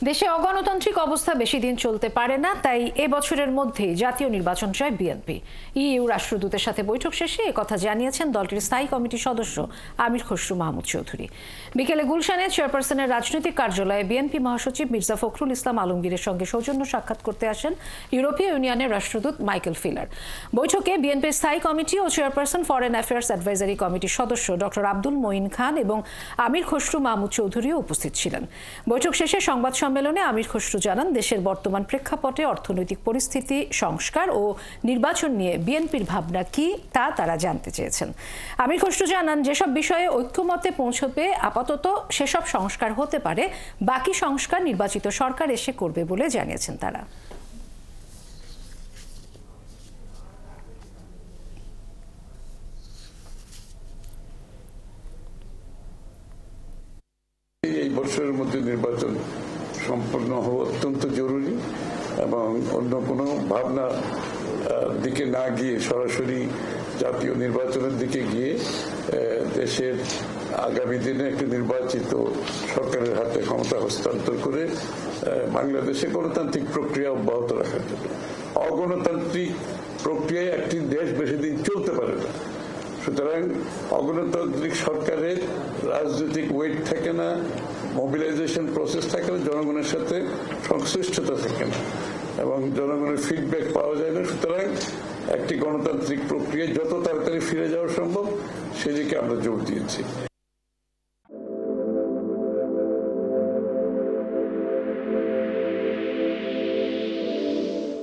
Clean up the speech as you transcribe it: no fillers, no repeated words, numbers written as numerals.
দেশে অগণতান্ত্রিক অবস্থা বেশি দিন চলতে পারে না, তাই এবছরের মধ্যেই জাতীয় নির্বাচন চায় বিএনপি। ইইউ রাষ্ট্রদূতের সাথে বৈঠক শেষে একথা জানিয়েছেন দলটির স্থায়ী কমিটির সদস্য আমির খসরু মাহমুদ চৌধুরী। বিকেলে গুলশানে চেয়ারপারসনের রাজনৈতিক কার্যালয়ে বিএনপি মহাসচিব মির্জা ফখরুল ইসলাম আলমগীরের সঙ্গে সৌজন্য সাক্ষাৎ করতে আসেন ইউরোপীয় ইউনিয়নের রাষ্ট্রদূত মাইকেল ফিলার। বৈঠকে বিএনপির স্থায়ী কমিটি ও চেয়ারপারসন ফরেন অ্যাফেয়ার্স অ্যাডভাইজারি কমিটির সদস্য ডক্টর আব্দুল মঈন খান এবং আমির খসরু মাহমুদ চৌধুরীও উপস্থিত ছিলেন। বৈঠক শেষে সংবাদ সম্মেলনে আমির খসরু জানান, দেশের বর্তমান প্রেক্ষাপটে অর্থনৈতিক পরিস্থিতি, সংস্কার ও নির্বাচন নিয়ে বিএনপির ভাবনা কি তা তারা জানতে চেয়েছেন। আমির খসরু জানান, যেসব বিষয়ে ঐক্যমতে পৌঁছবে আপাতত সেসব সংস্কার হতে পারে, বাকি সংস্কার নির্বাচিত সরকার এসে করবে বলে জানিয়েছেন তারা। এই বছরের মধ্যে নির্বাচন সম্পন্ন হওয়া অত্যন্ত জরুরি এবং অন্য কোনো ভাবনা দিকে না গিয়ে সরাসরি জাতীয় নির্বাচনের দিকে গিয়ে দেশের আগামী দিনে একটি নির্বাচিত সরকারের হাতে ক্ষমতা হস্তান্তর করে বাংলাদেশে গণতান্ত্রিক প্রক্রিয়া অব্যাহত রাখার জন্য। অগণতান্ত্রিক প্রক্রিয়ায় একটি দেশ বেশি দিন চলতে পারে না, সুতরাং অগণতান্ত্রিক সরকারের রাজনৈতিক ওয়েট থাকে না, মোবিলাইজেশন প্রসেস থাকে না, জনগণের সাথে সংশ্লিষ্টতা থাকে না এবং জনগণের ফিডব্যাক পাওয়া যায় না। সুতরাং একটি গণতান্ত্রিক প্রক্রিয়ায় যত তাড়াতাড়ি ফিরে যাওয়া সম্ভব সেদিকে আমরা জোর দিয়েছি।